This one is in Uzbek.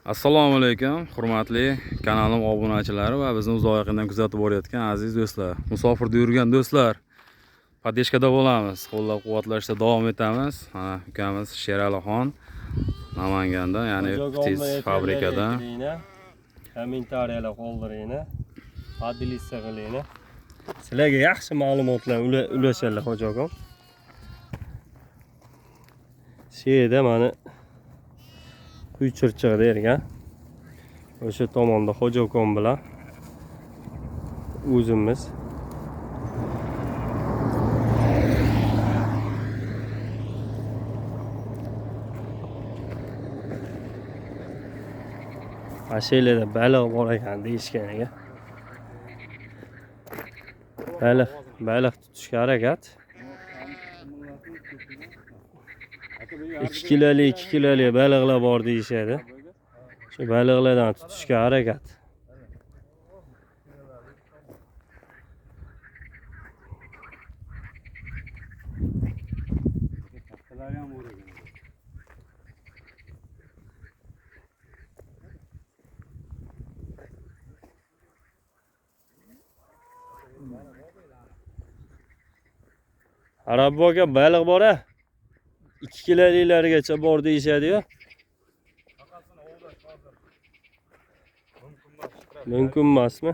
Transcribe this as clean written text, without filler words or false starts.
Assalomu alaykum, hurmatli kanalim obunachilari va bizni uzoq yaqindan kuzatib borayotgan aziz do'stlar. Musofirda yurgan do'stlar, Padeshkada bo'lamiz. Qo'llab-quvvatlashda davom etamiz. Mana ukamiz Sheralixon Namanganda, ya'ni tez fabrikada. Kommentariyalar qoldiringlar. Adilisa qilinglar. Sizlarga yaxshi ma'lumotlar ulashadilar ho'jagim. Şeyde mana kuy chirchiq dergan. O'sha tomonda xo'jakon bilan o'zimiz Ashilada baliq bor ekan deyishgan ekan. Baliq tutishga harakat. 2 kiloli baliqlar bor deyishadi. Shu baliqlardan tutishga harakat. Arabboga baliq bor-a? 2 kilolilargacha bor deyishadi-yu. Mumkin emasmi?